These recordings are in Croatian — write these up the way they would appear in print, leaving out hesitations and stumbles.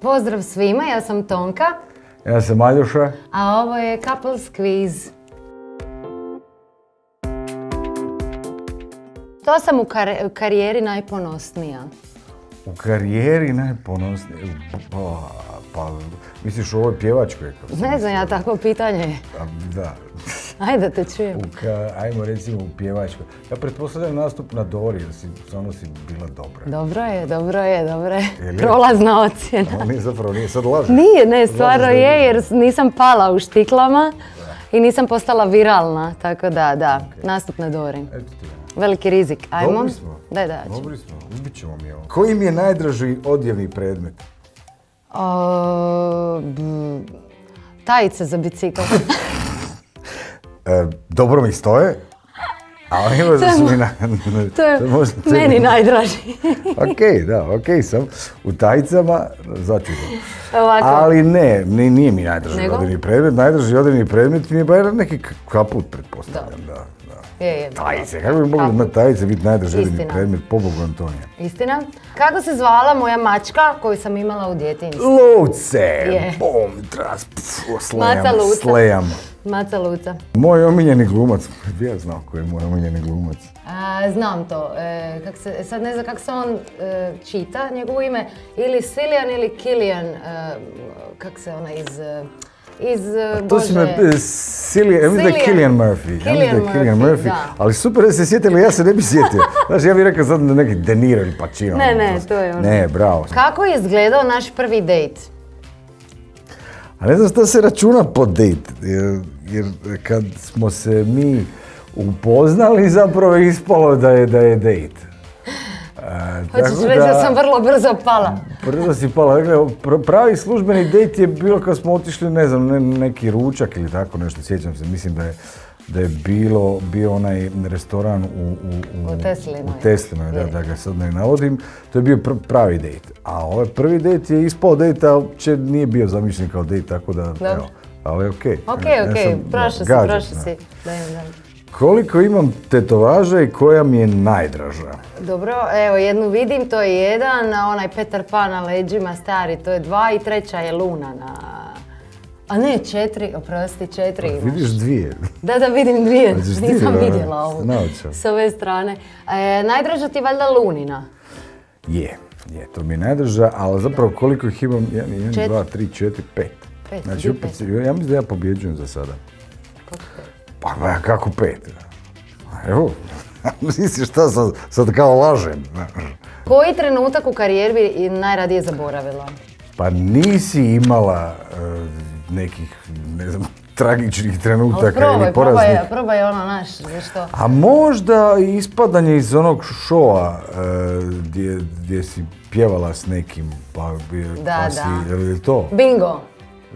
Pozdrav svima, ja sam Tonka. Ja sam Aljoša. A ovo je Couples Quiz. To sam u karijeri najponosnija. U karijeri najponosnija? Pa, misliš u ovoj pjevačkoj? Ne znam ja takvo pitanje. Da. Ajde te čujem. Ajmo recimo u pjevačkoj. Ja pretpostavljam nastup na Dori, jer stvarno si bila dobra. Dobro je. Prolazna ocjena. Ali zapravo nije, sad lažem. Nije, ne, stvarno je, jer nisam pala u štiklama i nisam postala viralna, tako da, nastup na Dori. Veliki rizik, ajmo. Dobri smo. Daj. Dobri smo, ubit ćemo mi ovo. Koji mi je najdraži odjevni predmet? Tajice za bicikl. Dobro mi stoje, ali evo da su mi To je meni najdraži. Okej sam. U tajicama začudo. Ali ne, nije mi najdraži odjevni predmet. Najdraži odjevni predmet mi je bar neki kaput, pretpostavljam, da. Tajice, kako bi mogli na tajice biti najdraži odjevni predmet, pobogu Antonija? Istina. Kako se zvala moja mačka koju sam imala u djetinjstvu? Luce! Bom, slejam. Maca Luca. Moj omiljeni glumac, ja znam koji je moj omiljeni glumac. Znam to, sad ne znam kako se on čita, njegovo ime, ili Cillian ili Killian, kako se ona to si me, ja mislim da je Cillian Murphy, da. Ali super da se sjetili, ja se ne bi sjetio. Znaš, ja bih rekao sad neki De Niro ili Pacino. Ne, to je ono. Ne, bravo. Kako je izgledao naš prvi dejt? A ne znam šta se računa po dejt, jer kad smo se mi upoznali zapravo je ispalo da je dejt. Hoćeš reći da sam vrlo brzo pala. Brzo si pala. Dakle, pravi službeni dejt je bilo kad smo otišli, ne znam, neki ručak ili tako nešto, sjećam se. Mislim da je bio onaj restoran u Teslinoj, da ga sad ne navodim. To je bio pravi dejt. A ovaj prvi dejt je ispao dejt, a uopće nije bio zamišljen kao dejt, tako da, evo. Ali okej. Okej, prošao si. Daj. Koliko imam tetovaža i koja mi je najdraža? Dobro, evo jednu vidim, to je jedan, a onaj Peter Pan na leđima stari, to je 2 i treća je Luna na... A ne, 4, oprosti, 4 imaš. Vidiš 2? Da, vidim 2, nisam vidjela ovu s ove strane. Najdraža ti valjda Lunina? Je, to mi je najdraža, ali zapravo koliko ih imam, 1, 2, 3, 4, 5. Znači, ja mislim da ja pobjeđujem za sada. Kako 5? Pa kako 5? Evo, misliš šta sad kao lažem? Koji trenutak u karijeri bi najradije zaboravila? Pa nisi imala nekih, ne znam, tragičnih trenutaka ili poraznih. Probaj ono naš, što? A možda ispadanje iz onog šoa gdje si pjevala s nekim, pa si, je li to? Bingo.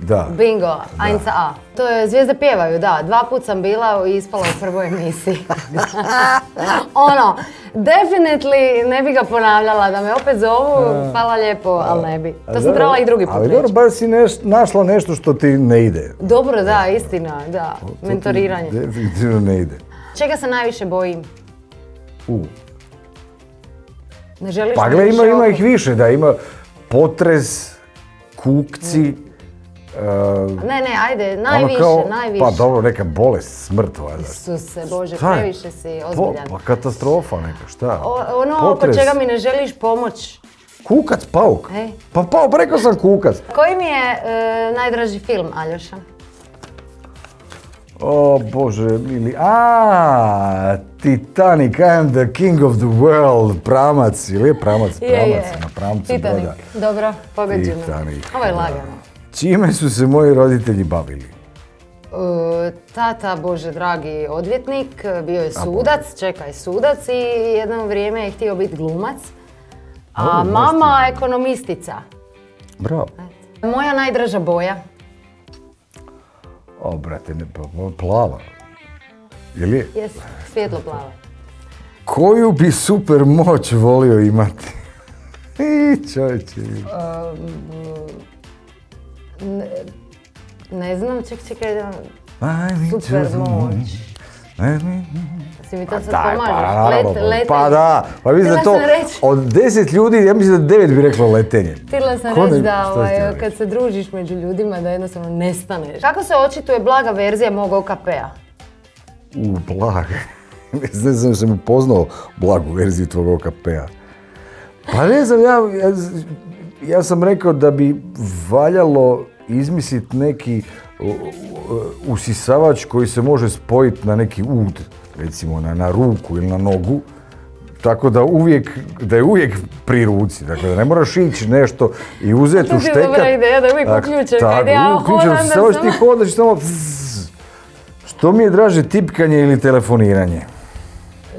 Da. Bingo, Einza A. To je Zvijezde pjevaju, da. 2 puta sam bila i ispala u prvoj emisiji. Definitely ne bi ga ponavljala, da me opet zovu, hvala lijepo, ali ne bi. To sam trebala i drugi put reći. Ali dobro, bar si našla nešto što ti ne ide. Dobro, da, istina, da. Mentoriranje. Definitivno ne ide. Čega se najviše bojim? Ne želiš pa gle, ima ih više, da, ima potres, kukci. Ne, ajde, najviše. Pa dobro, neka bolest, smrt, valjda. Isuse Bože, previše si ozbiljan. Pa katastrofa neka, šta? Ono oko čega mi ne želiš pomoć. Kukac, pauk. Pa rekao sam kukac. Koji mi je najdraži film, Aljoša? O Bože, mili. Titanic, I am the king of the world, pramac, ili je pramac? Na pramcu broda. Titanic, dobro, pogađeno. Ovo je lagano. Čime su se moji roditelji bavili? Tata, Bože dragi, odvjetnik, bio je sudac i jedno vrijeme je htio biti glumac. A mama ekonomistica. Bravo. Moja najdraža boja? Brate, plava. Ili je? Jes, svjetlo plava. Koju bi super moć volio imati? Čovječe. Ne znam, čekaj, super moć. Si mi to sad pomažeš? Pa da, pa mislim da to od 10 ljudi, ja mislim da 9 bi reklo letenje. Htjela sam reći da kad se družiš među ljudima da jednostavno nestaneš. Kako se očituje blaga verzija mog OKP-a? Blaga? Ne znam, sam upoznao blagu verziju tvog OKP-a. Pa ne znam, ja sam rekao da bi valjalo izmisliti neki usisavač koji se može spojiti na neki ud, recimo na ruku ili na nogu, tako da je uvijek pri ruci, dakle da ne moraš ići nešto i uzeti uštekat. To je dobra ideja, da je uvijek uključen, kad ja hodam da sam... Ti hodaš i samo... Što mi je draže, tipkanje ili telefoniranje?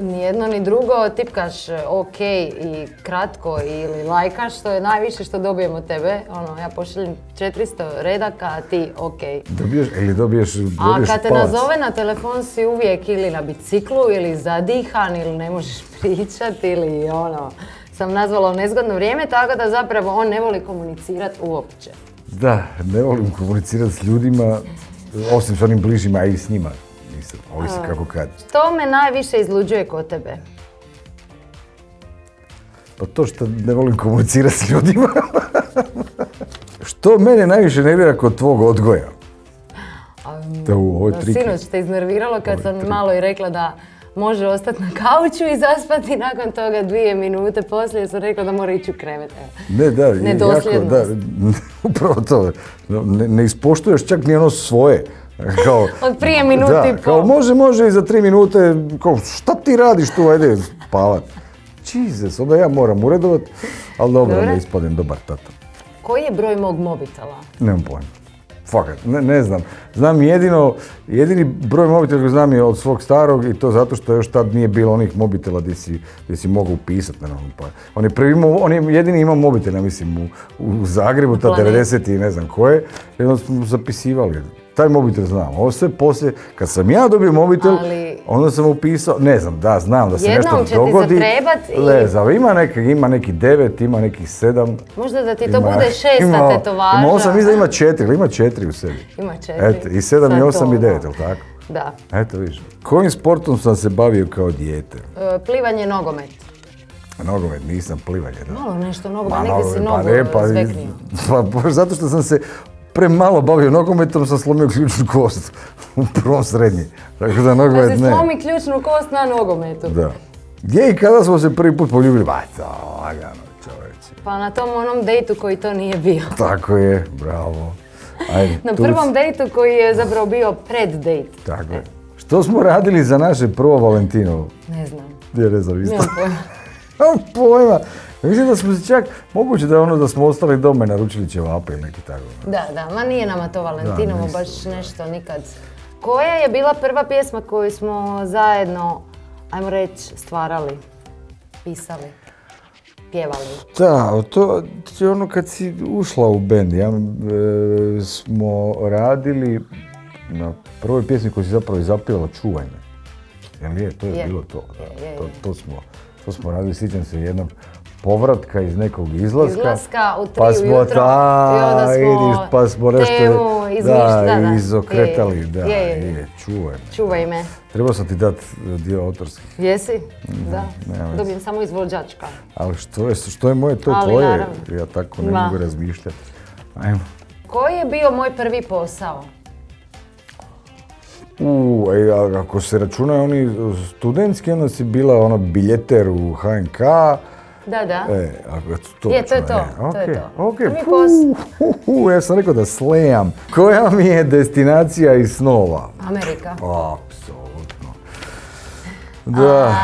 Ni jedno ni drugo, tipkaš ok i kratko ili lajkaš, što je najviše što dobijem od tebe. Ja pošaljem 400 redaka, a ti ok. Dobiješ a kad te nazove na telefon si uvijek ili na biciklu, ili zadihan, ili ne možeš pričati, ili sam nazvala u nezgodno vrijeme, tako da zapravo on ne voli komunicirati uopće. Da, ne volim komunicirati s ljudima, osim s onim bližima, a i s njima. Ovisi kako kad. Što me najviše izluđuje kod tebe? Pa to što ne volim komunicirati s ljudima. Što mene najviše nervira kod tvog odgoja? Sinoć te iznerviralo kad sam malo i rekla da može ostati na kauču i zaspati, nakon toga 2 minute poslije sam rekla da mora ići u krevet. Nedosljednost. Upravo to. Ne ispoštuješ čak ni ono svoje. Od prije minuti i pol. Može i za 3 minute, šta ti radiš tu, ajde spavat. Jesus, onda ja moram uredovat, ali dobro, ne ispadem dobar tata. Koji je broj mog mobitela? Nemam pojma. Fakat, ne znam. Znam jedini broj mobitela koji znam je od svog starog i to zato što još tad nije bilo onih mobitela gdje si mogao upisati. On je jedini imao mobitel, ja mislim, u Zagrebu, ta 90 i ne znam koje, i onda smo zapisivali. Taj mobitel znam. Ovo sve poslije, kad sam ja dobio mobitel, onda sam upisao, ne znam, znam da se nešto dogodi. Jednom će ti zatrebat i... Ne znam, ima neki 9, ima neki 7. Možda da ti to bude 6 tetovaža. Ima 8, mislim da ima 4, ima 4 u sebi. Ima 4. Eto, i 7 i 8 i 9, jel tako? Da. Eto, vidiš. Kojim sportom sam se bavio kao dijete? Plivanje, nogomet. Nogomet, nisam plivanje, da. Malo nešto nogomet, negdje si nogu zveknio. Pa zato što sam se premalo bavio nogometom, sam slomio ključnu kost u prvom srednji. Tako da nogomet ne. Da si slomi ključnu kost na nogometu. Da. Gdje i kada smo se prvi put poljubili? Ba, to, lagano, čovječe. Pa na tom onom dejtu koji to nije bio. Tako je, bravo. Ajde, na prvom dejtu koji je zapravo bio pred-dejt. Tako je. Što smo radili za naše prvo Valentinovo? Ne znam. Ja ne znam isto. Nemam pojma. Nemam pojma. Mislim da smo se čak, moguće da smo ostali doma i naručili ćevape ili neki tako. Da, ma nije nama to Valentinovo baš nešto nikad. Koja je bila prva pjesma koju smo zajedno, ajmo reći, stvarali, pisali, pjevali? Da, to je ono kad si ušla u bend. Smo radili na prvoj pjesmi koju si zapravo zapjevala Čuvaj me. Jel je? To je bilo to. To smo radili, sjećam se jednog povratka iz nekog izlaska u 3 ujutro i onda smo temu izokretali. Čuvaj me. Trebao sam ti dati dio autorski. Jesi? Da. Dobijem samo izvođačka. Ali što je moje, to je tvoje. Ja tako ne mogu razmišljati. Ajmo. Koji je bio moj prvi posao? Ako se računaju oni studentski, onda si bila biljeter u HNK. Da. To je to. Okej. Ja sam rekao da slejam. Koja mi je destinacija iz snova? Amerika. Apsolutno. Da.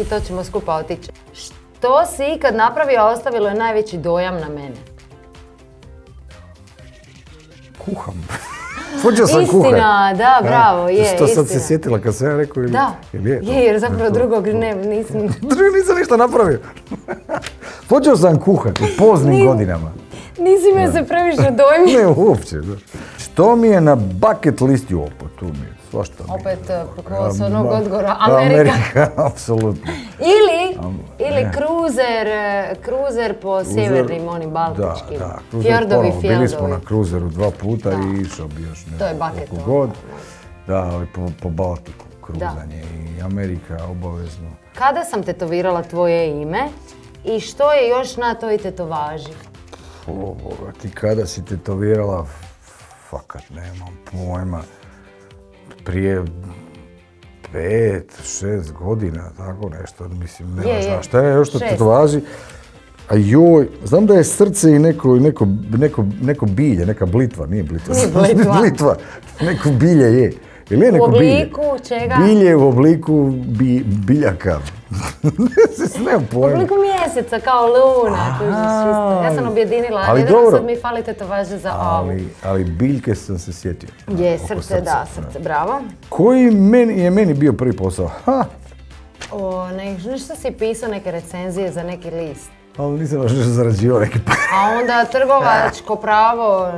I to ćemo skupa otići. Što si ikad napravio, a ostavilo je najveći dojam na mene? Kuham. Počeo sam kuhati. Istina, da, bravo, je, istina. Što sad se sjetila kad sam ja rekao ili... Da, jer zapravo drugog nisam... Nisam ništa napravio. Počeo sam kuhati u poznim godinama. Nisi me se previše dojmio. Ne, uopće. Što mi je na bucket listi opet? Tu mi je svašta. Opet s onog odgovora, Amerika. Apsolutno. Ili kruzer po sjevernim, onim baltičkim. Fjordovi, fjordovi. Bili smo na kruzeru 2 puta i išao bi još to je bucket god. Da, ali po Baltiku. kruzanje i Amerika obavezno. Kada sam tetovirala tvoje ime i što je još na toj tetovaži? O, Boga, ti kada si tetovirala, fakat nemam pojma, prije 5-6 godina, tako nešto, mislim, nema zna šta je još na tetovaži. A joj, znam da je srce i neko bilje, neka blitva, nije blitva. Nije blitva. Blitva, neko bilje je. Ili je neko bilje? U obliku čega? Bilje u obliku biljaka. Nemam pojma. U obliku mjeseca, kao luna. Ja sam objedinila, ali jedino sad mi fali tetovaže za ovu. Ali biljke sam se sjetio. Je, srce, da, srce, bravo. Koji je meni bio prvi posao? Nešto si pisao neke recenzije za neki list. Ali nisam baš nešto zarađivao neki pa. A onda trgovačko pravo,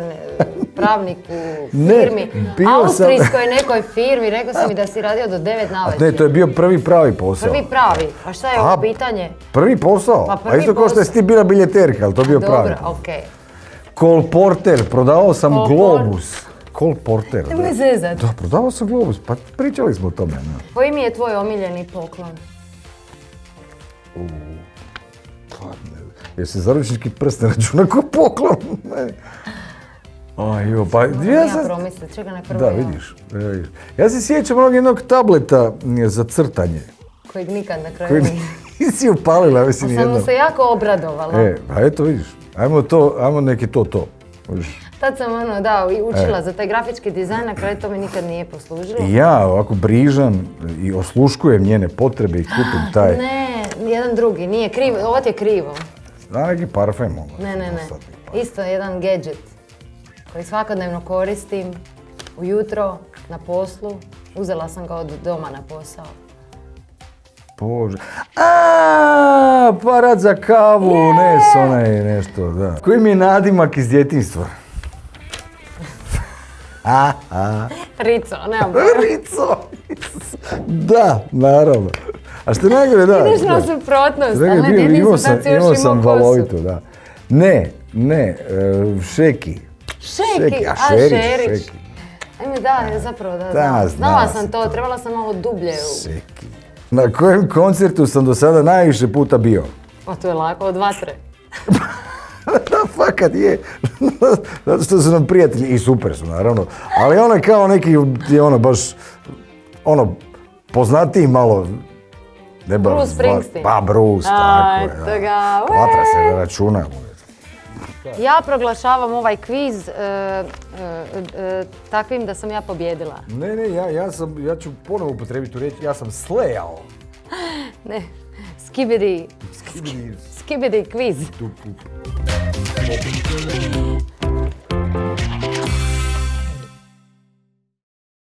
pravnik u firmi, austrijskoj nekoj firmi, rekao si mi da si radio do 9 navečer. Ne, to je bio prvi pravi posao. Prvi pravi, a šta je ovo pitanje? Prvi posao? A isto kao što je ti bila biljeterka, ali to je bio pravi. Dobro, okej. Kolporter, prodavao sam Globus. Kolporter. Nemoj zezat. Da, prodavao sam Globus, pa pričali smo o tome. Koji mi je tvoj omiljeni poklon? Jer se zaručnički prst ne računa ko poklon. Ja promislim, čega ne prvo. Da, vidiš. Ja se sjećam onog jednog tableta za crtanje. Kojeg nikad na kraju nisi upalila, mislim nijedno. Sam mu se jako obradovala. Pa eto, vidiš. Ajmo neki to. Tad sam učila za taj grafički dizajn, na kraju to mi nikad nije poslužilo. I ja ovako brižan i osluškujem njene potrebe i kupim taj. Ne, jedan drugi, nije krivo, ovo ti je krivo. Da, neki parfem mogu. Ne. Isto jedan gadget koji svakodnevno koristim ujutro na poslu. Uzela sam ga od doma na posao. Bože. Aparat za kavu, onaj nešto, da. Koji mi je nadimak iz djetinjstva? Rico, nemam pojma. Rico! Da, naravno. A što najgore, da. Ideš na suprotnost, ali nisam sad si još imao kosu. Valovito, da. Ne, Šeki. Šeki? Šerić. Ajme, da, zapravo da. Znala sam to, trebala sam malo dublje. Šeki. Na kojem koncertu sam do sada najviše puta bio? Pa to je lako, od Vatre. Da, fakat je. Zato što su nam prijatelji i super su, naravno. Ali ono je kao neki, baš, poznatiji malo. Bruce Springsteen. Pa Bruce, tako je. Vatra se računa. Ja proglašavam ovaj kviz takvim da sam ja pobjedila. Ne, ja ću ponovo upotrebiti tu riječ, ja sam slejao. Ne, skibidi kviz.